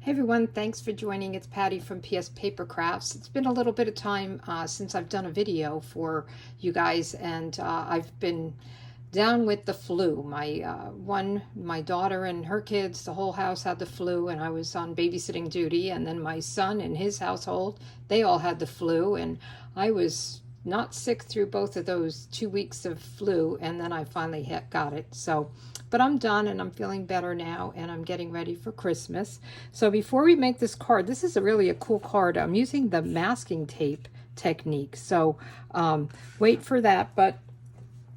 Hey everyone, thanks for joining. It's Patty from pspapercrafts. It's been a little bit of time since I've done a video for you guys, and I've been down with the flu. My daughter and her kids, the whole house had the flu, and I was on babysitting duty, and then my son and his household, they all had the flu, and I was not sick through both of those 2 weeks of flu, and then I finally got it. But I'm done and I'm feeling better now, and I'm getting ready for Christmas. So before we make this card, this is really a cool card. I'm using the masking tape technique. So wait for that. But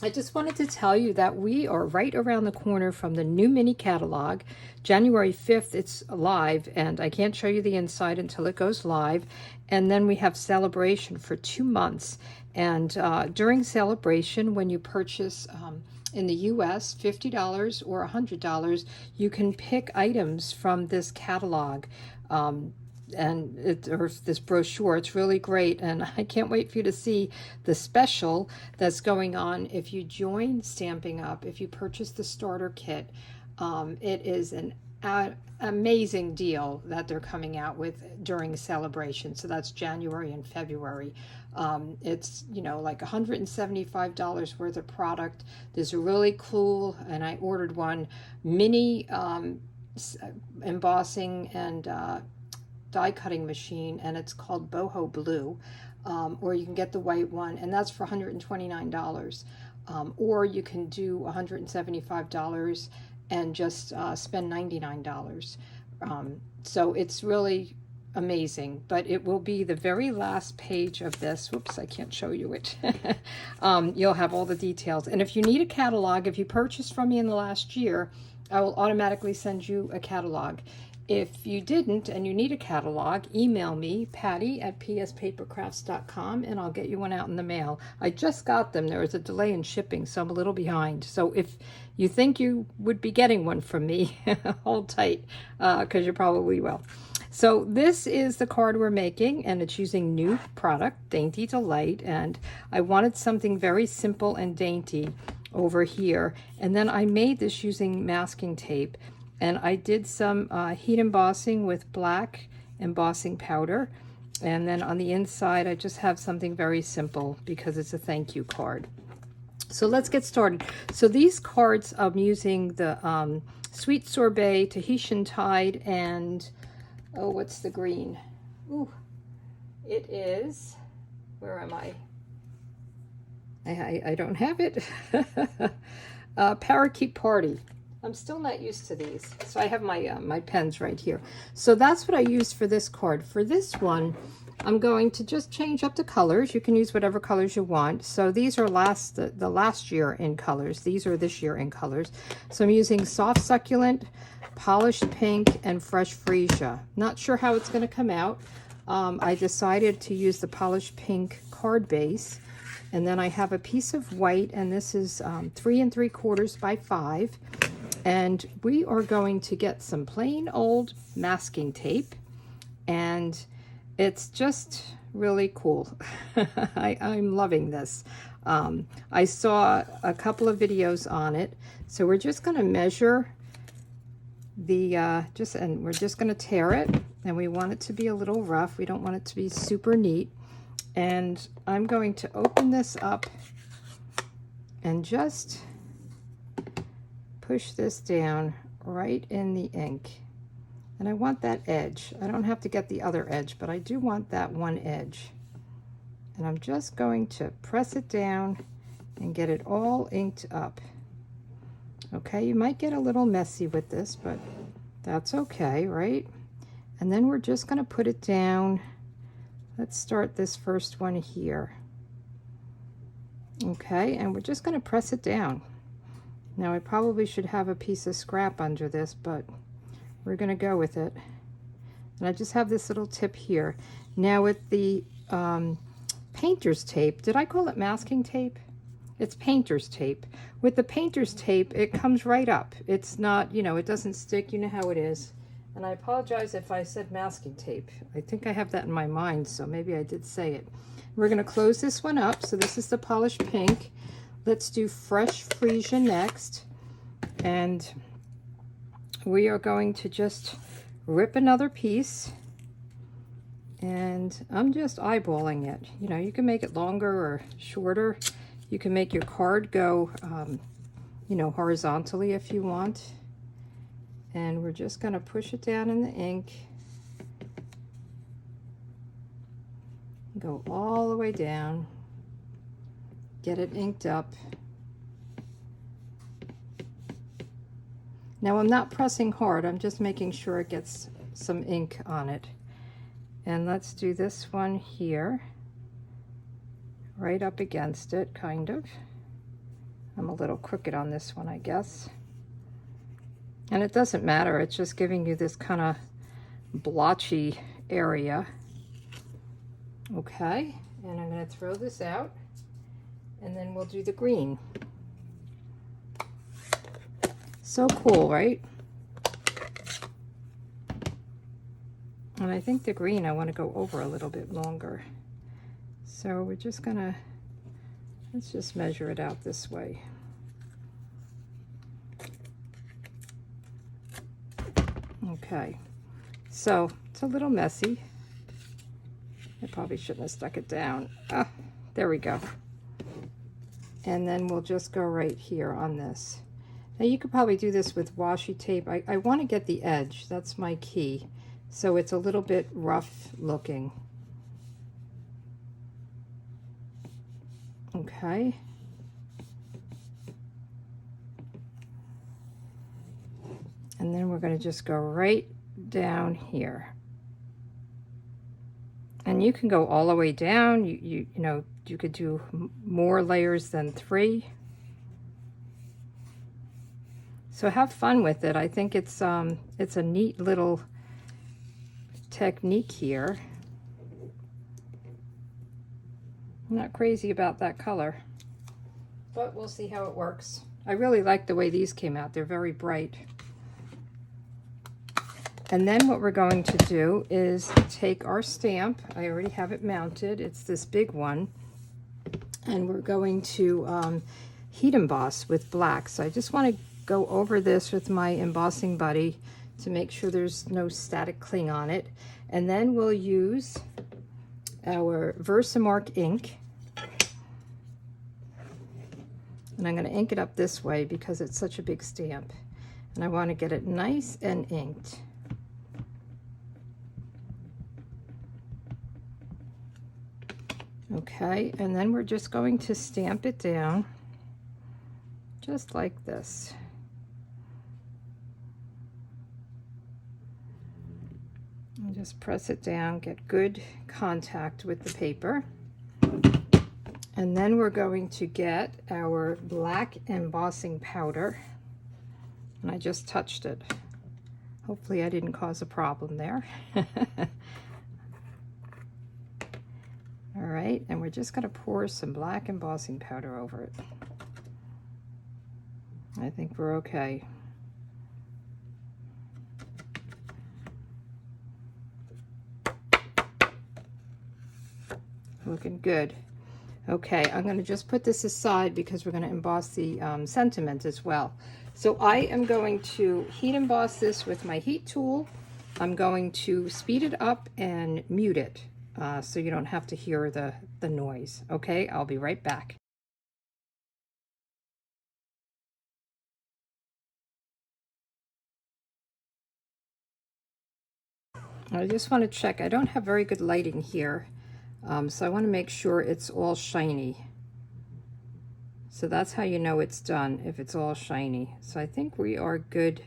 I just wanted to tell you that we are right around the corner from the new mini catalog. January 5th, it's live, and I can't show you the inside until it goes live. And then we have celebration for 2 months. And during celebration, when you purchase in the US, $50 or $100, you can pick items from this catalog. Or this brochure. It's really great, and I can't wait for you to see the special that's going on if you join Stamping Up. If you purchase the starter kit, it is an amazing deal that they're coming out with during celebration. So that's January and February. It's like $175 worth of product. This is really cool, and I ordered one mini embossing and die cutting machine, and it's called Boho Blue, or you can get the white one, and that's for $129, or you can do $175 and just spend $99. So it's really amazing, but it will be the very last page of this. Whoops, I can't show you it. You'll have all the details, and if you need a catalog, if you purchased from me in the last year, I will automatically send you a catalog. If you didn't and you need a catalog, email me, patty@pspapercrafts.com, and I'll get you one out in the mail. I just got them. There was a delay in shipping, so I'm a little behind. So if you think you would be getting one from me, hold tight, because you probably will. So this is the card we're making, and it's using new product, Dainty Delight, and I wanted something very simple and dainty over here. And then I made this using masking tape. And I did some heat embossing with Black Embossing Powder. And then on the inside, I just have something very simple because it's a thank you card. So let's get started. So these cards, I'm using the Sweet Sorbet, Tahitian Tide, and, oh, what's the green? Ooh, it is, where am I? I don't have it. Parakeet Party. I'm still not used to these. So I have my my pens right here. So that's what I used for this card. For this one, I'm going to just change up the colors. You can use whatever colors you want. So these are the last year in colors. These are this year in colors. So I'm using Soft Succulent, Polished Pink, and Fresh Freesia. Not sure how it's going to come out. I decided to use the Polished Pink card base. And then I have a piece of white, and this is 3 3/4 by 5. And we are going to get some plain old masking tape, and it's just really cool. I'm loving this. I saw a couple of videos on it, so we're just going to measure the and we're just going to tear it, and we want it to be a little rough. We don't want it to be super neat. And I'm going to open this up and just push this down right in the ink. And I want that edge. I don't have to get the other edge, but I do want that one edge. And I'm just going to press it down and get it all inked up. Okay, you might get a little messy with this, but that's okay, right? And then we're just going to put it down. Let's start this first one here. Okay, and we're just going to press it down. Now I probably should have a piece of scrap under this, but we're going to go with it. And I just have this little tip here. Now with the painter's tape, did I call it masking tape? It's painter's tape. With the painter's tape, it comes right up. It's not, it doesn't stick. You know how it is. And I apologize if I said masking tape. I think I have that in my mind, so maybe I did say it. We're going to close this one up. So this is the Polished Pink. Let's do Fresh Freesia next. And we are going to just rip another piece, and I'm just eyeballing it. You know, you can make it longer or shorter. You can make your card go, you know, horizontally if you want. And we're just going to push it down in the ink. Go all the way down. Get it inked up. Now I'm not pressing hard, I'm just making sure it gets some ink on it. And let's do this one here, right up against it, kind of. I'm a little crooked on this one, I guess. And it doesn't matter, it's just giving you this kind of blotchy area. Okay, and I'm going to throw this out, and then we'll do the green. So cool, right? And I think the green I want to go over a little bit longer. So we're just gonna, let's just measure it out this way. Okay, so it's a little messy. I probably shouldn't have stuck it down. Ah, there we go. And then we'll just go right here on this. Now you could probably do this with washi tape. I want to get the edge, that's my key. So it's a little bit rough looking. Okay. And then we're going to just go right down here. And you can go all the way down. You know, you could do more layers than 3. So have fun with it. I think it's a neat little technique here. I'm not crazy about that color, but we'll see how it works. I really like the way these came out. They're very bright. And then what we're going to do is take our stamp. I already have it mounted. It's this big one. And we're going to heat emboss with black. So I just want to go over this with my embossing buddy to make sure there's no static cling on it. And then we'll use our Versamark ink. And I'm going to ink it up this way because it's such a big stamp. And I want to get it nice and inked. Okay, and then we're just going to stamp it down just like this. And just press it down, get good contact with the paper. And then we're going to get our Black Embossing Powder. And I just touched it. Hopefully I didn't cause a problem there. All right, and we're just going to pour some Black Embossing Powder over it. I think we're okay. Looking good. Okay, I'm going to just put this aside because we're going to emboss the sentiment as well. So I am going to heat emboss this with my heat tool. I'm going to speed it up and mute it so you don't have to hear the noise. Okay, I'll be right back. I just want to check. I don't have very good lighting here, so I want to make sure it's all shiny. So that's how you know it's done, if it's all shiny. So I think we are good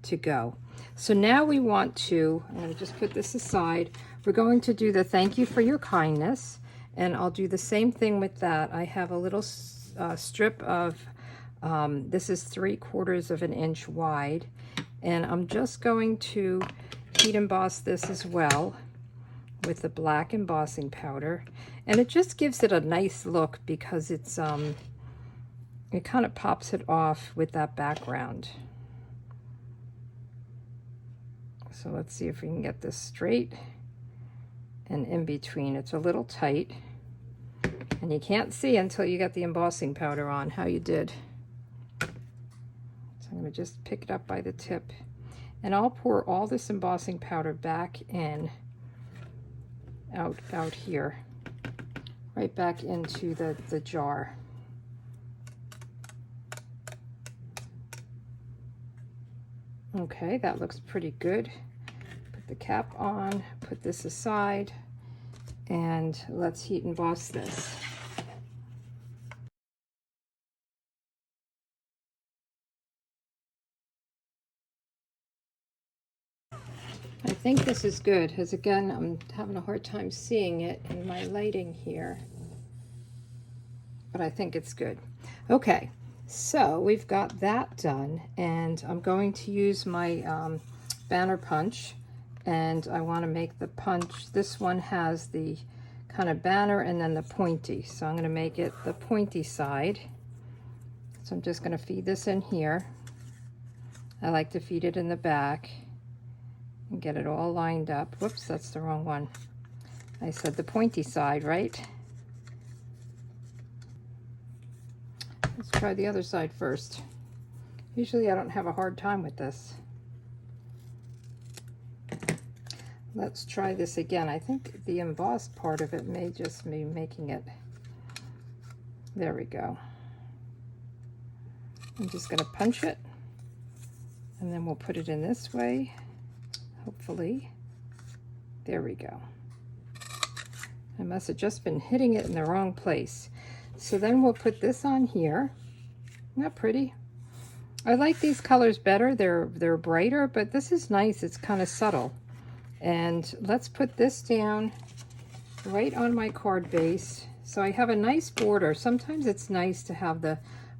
to go. So now we want to, I'm going to just put this aside. We're going to do the thank you for your kindness, and I'll do the same thing with that. I have a little strip of, this is 3/4 of an inch wide, and I'm just going to heat emboss this as well with the Black Embossing Powder. And it just gives it a nice look because it's, it kind of pops it off with that background. So let's see if we can get this straight and in between. It's a little tight, and you can't see until you get the embossing powder on how you did. So I'm going to just pick it up by the tip. And I'll pour all this embossing powder back in, out here, right back into the jar. Okay, that looks pretty good. Put the cap on, put this aside, and let's heat emboss this. I think this is good, because again, I'm having a hard time seeing it in my lighting here, but I think it's good. Okay, so we've got that done, and I'm going to use my banner punch, and I want to make the punch. This one has the kind of banner and then the pointy, so I'm going to make it the pointy side. So I'm just going to feed this in here. I like to feed it in the back and get it all lined up. Whoops, that's the wrong one. I said the pointy side, right? Let's try the other side first. Usually I don't have a hard time with this. Let's try this again. I think the embossed part of it may just be making it. There we go. I'm just going to punch it, and then we'll put it in this way. Hopefully. There we go. I must have just been hitting it in the wrong place. So then we'll put this on here. Isn't that pretty? I like these colors better. They're brighter, but this is nice. It's kind of subtle. And let's put this down right on my card base. So I have a nice border. Sometimes it's nice to have the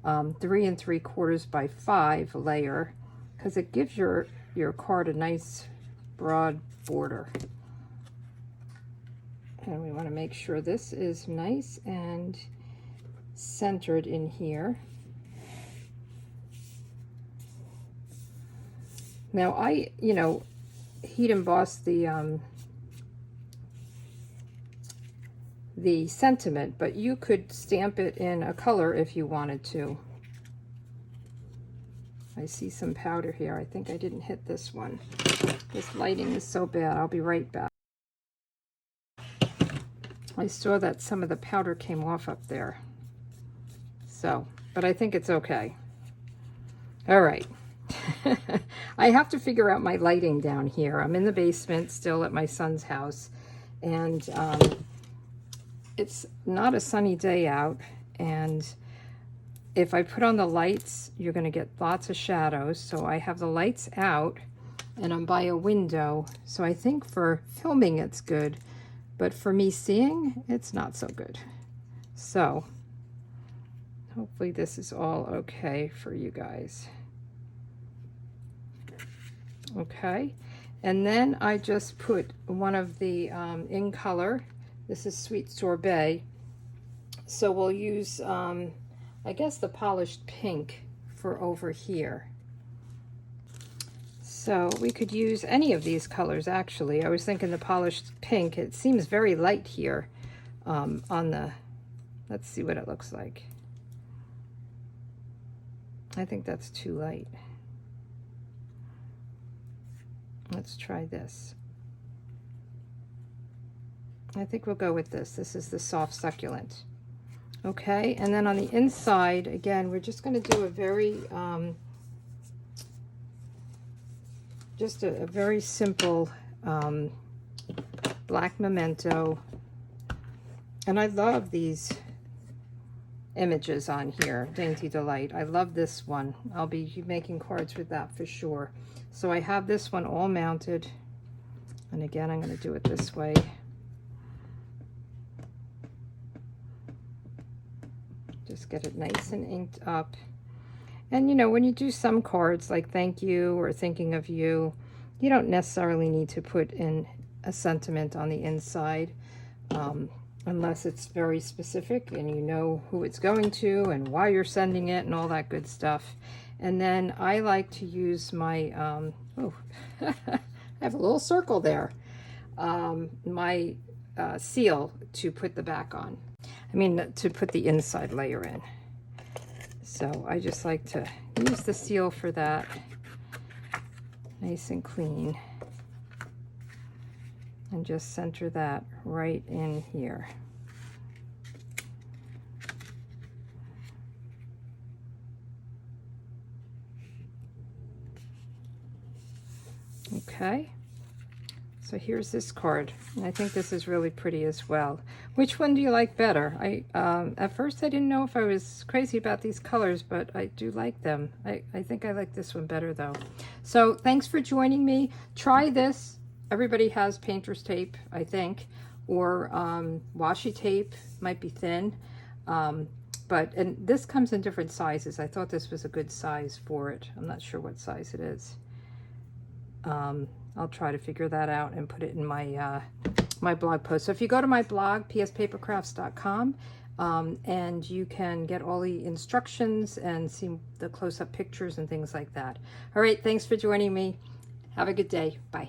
3 3/4 by 5 layer, because it gives your card a nice broad border. And we want to make sure this is nice and centered in here. Now I, heat emboss the sentiment, but you could stamp it in a color if you wanted to. I see some powder here. I think I didn't hit this one. This lighting is so bad. I'll be right back. I saw that some of the powder came off up there. So, but I think it's okay. All right. I have to figure out my lighting down here. I'm in the basement still at my son's house, and it's not a sunny day out, and if I put on the lights, you're going to get lots of shadows. So I have the lights out, and I'm by a window. So I think for filming it's good, but for me seeing, it's not so good. So hopefully this is all okay for you guys. Okay, and then I just put one of the in color. This is Sweet Sorbet. So we'll use I guess the polished pink for over here. So we could use any of these colors actually. I was thinking the polished pink. It seems very light here on the, let's see what it looks like. I think that's too light. Let's try this. I think we'll go with this. This is the soft succulent. Okay, and then on the inside, again, we're just going to do a very, just a very simple black memento. And I love these images on here, Dainty Delight. I love this one. I'll be making cards with that for sure. So I have this one all mounted. And again, I'm going to do it this way. Just get it nice and inked up. And when you do some cards like thank you or thinking of you, you don't necessarily need to put in a sentiment on the inside unless it's very specific and you know who it's going to and why you're sending it and all that good stuff. And then I like to use my, I have a little circle there, my seal to put the back on. I mean, to put the inside layer in. So I just like to use the seal for that. nice and clean. And just center that right in here. Okay, so here's this card, and I think this is really pretty as well. Which one do you like better? At first I didn't know if I was crazy about these colors, but I do like them. I think I like this one better though. So thanks for joining me. Try this. Everybody has painter's tape, I think, or washi tape, might be thin. And this comes in different sizes. I thought this was a good size for it. I'm not sure what size it is. I'll try to figure that out and put it in my my blog post. So if you go to my blog, pspapercrafts.com, and you can get all the instructions and see the close-up pictures and things like that. All right, thanks for joining me. Have a good day. Bye.